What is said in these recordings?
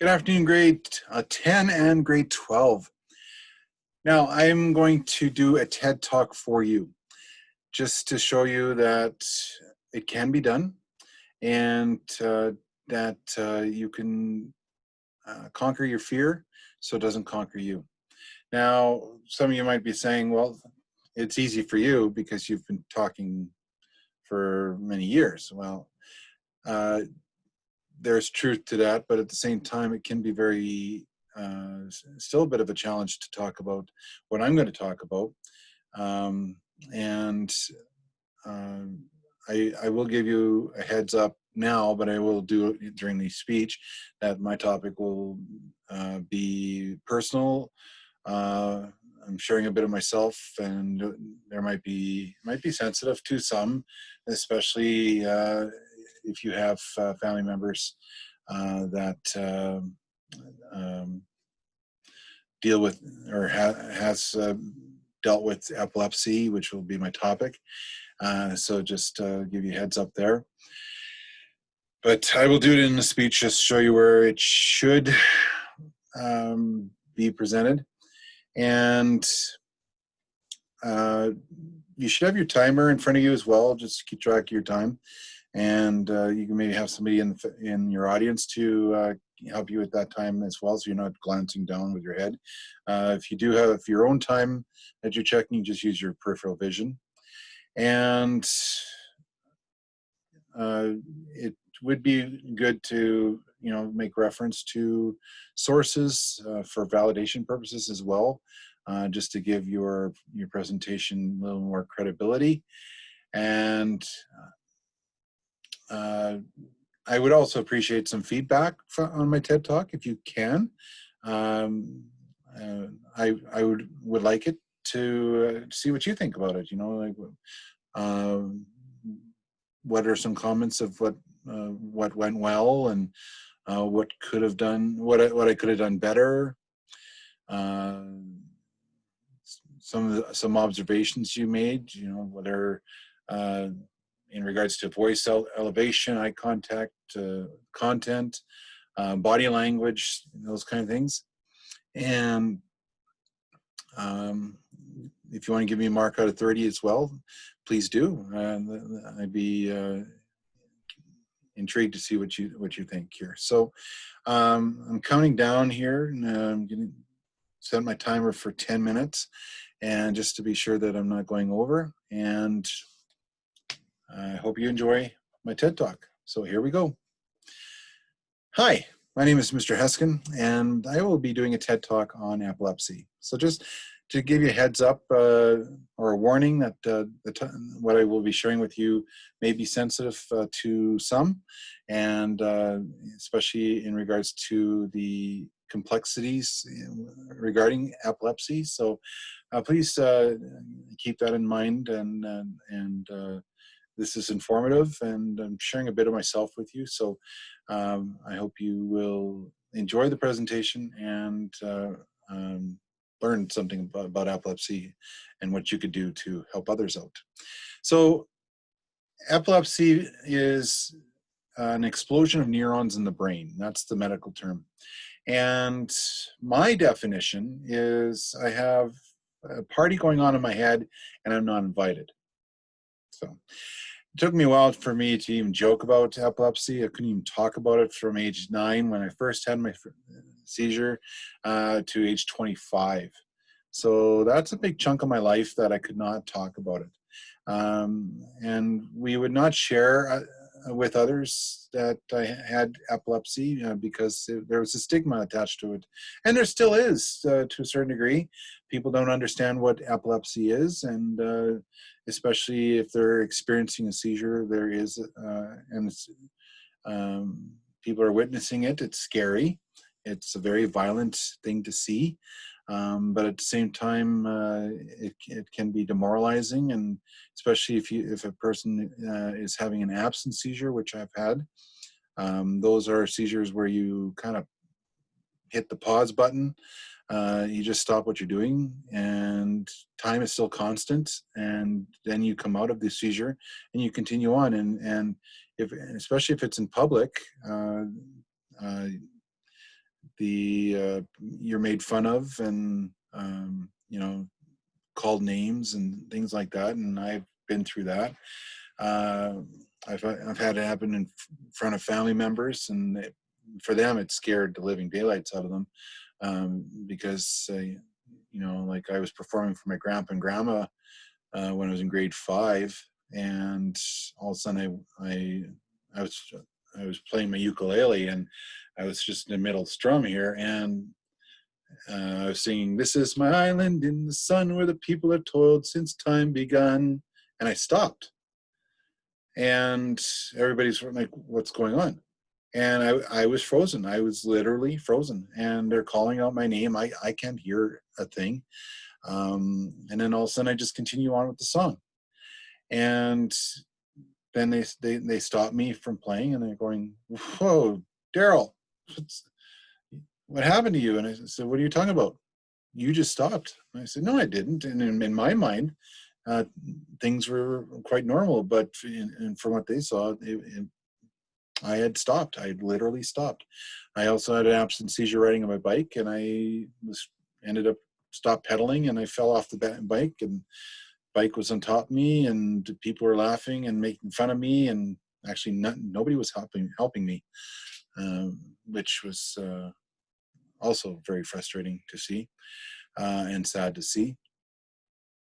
Good afternoon, grade 10 and grade 12. Now, I'm going to do a TED Talk for you, just to show you that it can be done and that you can conquer your fear so it doesn't conquer you. Now, some of you might be saying, well, it's easy for you because you've been talking for many years. Well, there's truth to that, but at the same time, it can be very still a bit of a challenge to talk about what I'm going to talk about. And I will give you a heads up now, but I will do it during the speech, that my topic will be personal. I'm sharing a bit of myself, and there might be sensitive to some, especially if you have family members that deal with or has dealt with epilepsy, which will be my topic. So just give you a heads up there. But I will do it in the speech, just show you where it should be presented. And you should have your timer in front of you as well, just to keep track of your time. And you can maybe have somebody in your audience to help you at that time as well, so you're not glancing down with your head. If you do have your own time that you're checking, you just use your peripheral vision. And it would be good to make reference to sources for validation purposes as well, just to give your presentation a little more credibility. And I would also appreciate some feedback on my TED Talk if you can. I would like it to see what you think about it. What are some comments of what went well, and what could have done, what I could have done better. Some observations you made, whether in regards to voice elevation, eye contact, content, body language, those kind of things. And if you want to give me a mark out of 30 as well, please do. I'd be intrigued to see what you think here. So I'm counting down here, and I'm going to set my timer for 10 minutes, and just to be sure that I'm not going over. And I hope you enjoy my TED Talk. So here we go. Hi, my name is Mr. Heskin, and I will be doing a TED Talk on epilepsy. So just to give you a heads up or a warning that what I will be sharing with you may be sensitive to some, and especially in regards to the complexities regarding epilepsy. So please keep that in mind, and this is informative, and I'm sharing a bit of myself with you. So I hope you will enjoy the presentation and learn something about epilepsy and what you could do to help others out. So epilepsy is an explosion of neurons in the brain. That's the medical term. And my definition is I have a party going on in my head and I'm not invited. So it took me a while for me to even joke about epilepsy. I couldn't even talk about it from age 9 when I first had my seizure to age 25. So that's a big chunk of my life that I could not talk about it. And we would not share with others that I had epilepsy because there was a stigma attached to it. And there still is to a certain degree. People don't understand what epilepsy is, and especially if they're experiencing a seizure, there is, and people are witnessing it. It's scary. It's a very violent thing to see. But at the same time, it can be demoralizing, and especially if a person is having an absence seizure, which I've had. Those are seizures where you kind of hit the pause button. You just stop what you're doing, and time is still constant, and then you come out of the seizure and you continue on. And especially if it's in public, you're made fun of and you know, called names and things like that, and I've been through that. Uh, I've had it happen in front of family members, and for them, it scared the living daylights out of them, because you know, like I was performing for my grandpa and grandma when I was in grade 5, and all of a sudden I was I was playing my ukulele, and I was just in the middle strum here, and I was singing, "This is my island in the sun where the people have toiled since time begun," and I stopped, and everybody's like, "What's going on?" And I was frozen. I was literally frozen, and they're calling out my name. I can't hear a thing. And then all of a sudden, I just continue on with the song, and then they stop me from playing, and they're going, "Whoa, Daryl, what happened to you?" And I said, "What are you talking about? You just stopped." And I said, "No, I didn't." And in my mind, uh, things were quite normal, but from what they saw, I had stopped. I had literally stopped. I also had an absence seizure riding on my bike, and I ended up stopped pedaling, and I fell off the bike, and bike was on top of me, and people were laughing and making fun of me, and actually nobody was helping me, which was also very frustrating to see, and sad to see.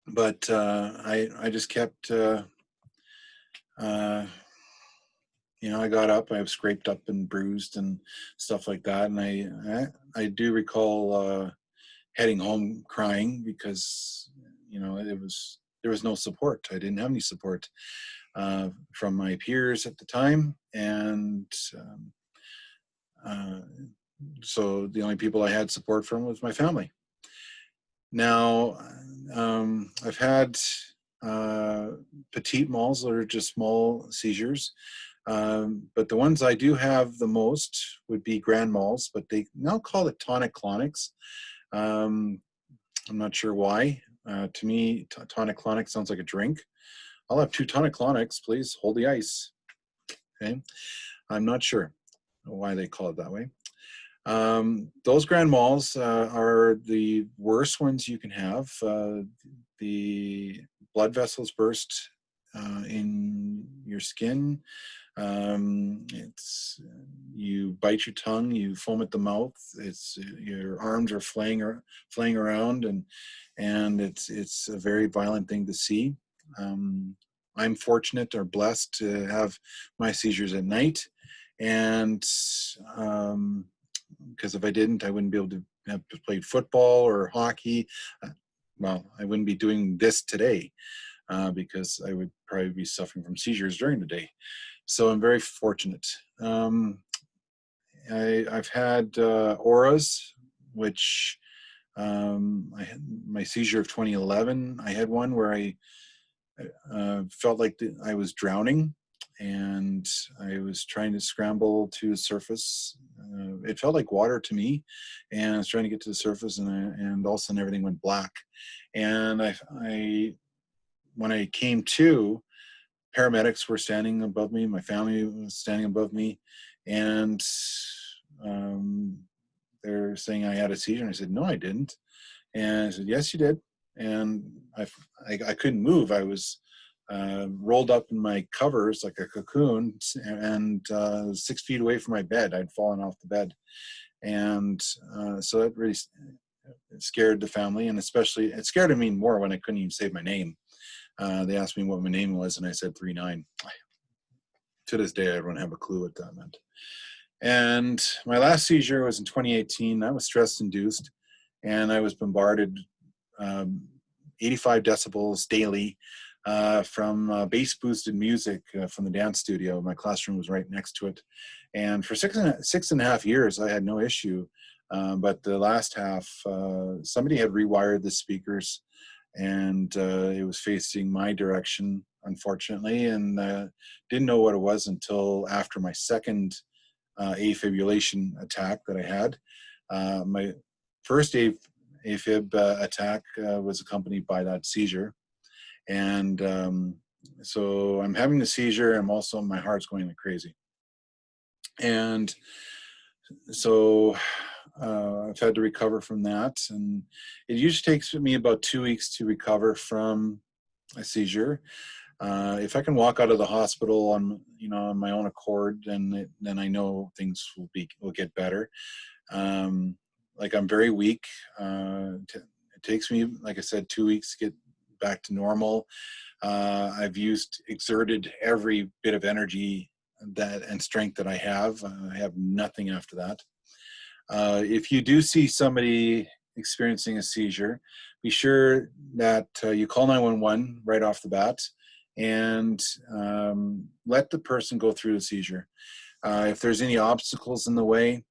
But I just kept, uh, you know, I got up, I was scraped up and bruised and stuff like that. And I do recall heading home crying because, you know, there was no support. I didn't have any support from my peers at the time. And uh, so the only people I had support from was my family. Now, I've had petite malls that are just small seizures. But the ones I do have the most would be grand malls, but they now call it tonic-clonics. I'm not sure why. To me, tonic-clonic sounds like a drink. I'll have 2 tonic-clonics, please. Hold the ice. Okay. I'm not sure why they call it that way. Those grand malls are the worst ones you can have. The blood vessels burst in your skin. It's you bite your tongue, you foam at the mouth. It's your arms are flaying around, and it's a very violent thing to see. I'm fortunate or blessed to have my seizures at night, and because if I didn't, I wouldn't be able to have played football or hockey. Well, I wouldn't be doing this today because I would probably be suffering from seizures during the day. So I'm very fortunate. I've had auras, which I had my seizure of 2011. I had one where I felt like I was drowning, and I was trying to scramble to the surface. It felt like water to me, and I was trying to get to the surface, and all of a sudden everything went black. And when I came to, paramedics were standing above me, my family was standing above me, and they're saying I had a seizure. And I said, "No, I didn't." And I said, "Yes, you did." And I couldn't move. I was rolled up in my covers like a cocoon, and 6 feet away from my bed. I'd fallen off the bed. And so that really scared the family, and especially it scared me more when I couldn't even say my name. They asked me what my name was, and I said 39. To this day, I don't have a clue what that meant. And my last seizure was in 2018. That was stress-induced, and I was bombarded 85 decibels daily from bass-boosted music from the dance studio. My classroom was right next to it. And for six and a half years, I had no issue. But the last half, somebody had rewired the speakers, and it was facing my direction, unfortunately, and didn't know what it was until after my second afibrillation attack that I had. My first AFib attack was accompanied by that seizure, and so I'm having the seizure. I'm also, my heart's going like crazy, and so I've had to recover from that, and it usually takes me about 2 weeks to recover from a seizure. If I can walk out of the hospital on on my own accord, then I know things will get better. Um, like I'm very weak. It takes me, like I said, 2 weeks to get back to normal. I've exerted every bit of energy that and strength that I have. I have nothing after that. If you do see somebody experiencing a seizure, be sure that you call 911 right off the bat and let the person go through the seizure. If there's any obstacles in the way,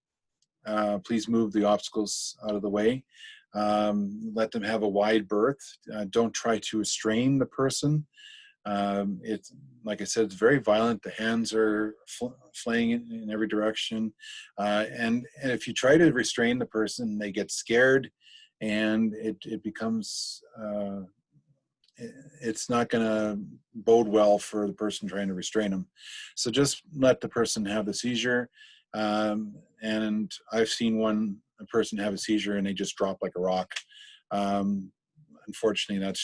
please move the obstacles out of the way. Let them have a wide berth. Don't try to restrain the person. It's like I said, it's very violent. The hands are flaying in every direction, and if you try to restrain the person, they get scared, and it becomes it's not going to bode well for the person trying to restrain them. So just let the person have the seizure. And I've seen a person have a seizure and they just drop like a rock. Um, Unfortunately, that's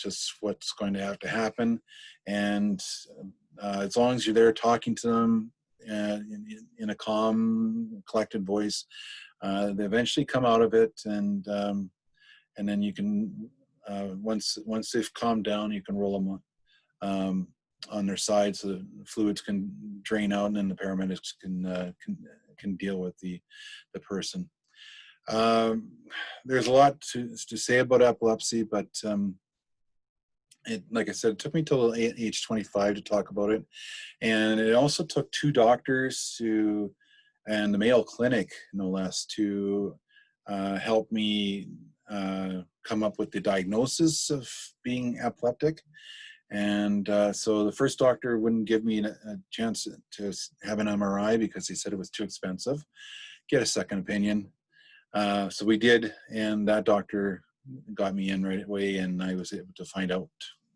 just what's going to have to happen. And as long as you're there talking to them in a calm, collected voice, they eventually come out of it, and then you can once they've calmed down, you can roll them on their side so the fluids can drain out, and then the paramedics can deal with the person. There's a lot to say about epilepsy, but like I said, it took me till age 25 to talk about it, and it also took 2 doctors and the Mayo Clinic, no less, to help me come up with the diagnosis of being epileptic. And so the first doctor wouldn't give me a chance to have an MRI because he said it was too expensive. Get a second opinion. So we did, and that doctor got me in right away, and I was able to find out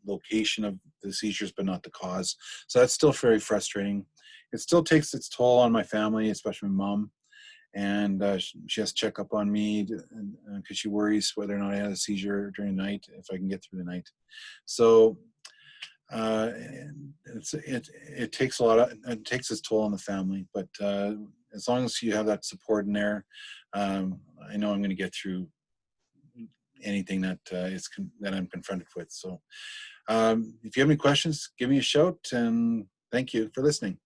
location of the seizures, but not the cause. So that's still very frustrating. It still takes its toll on my family, especially my mom. And she has to check up on me because she worries whether or not I had a seizure during the night, if I can get through the night. So it takes it takes its toll on the family, but as long as you have that support in there, I know I'm going to get through anything that that I'm confronted with. So if you have any questions, give me a shout, and thank you for listening.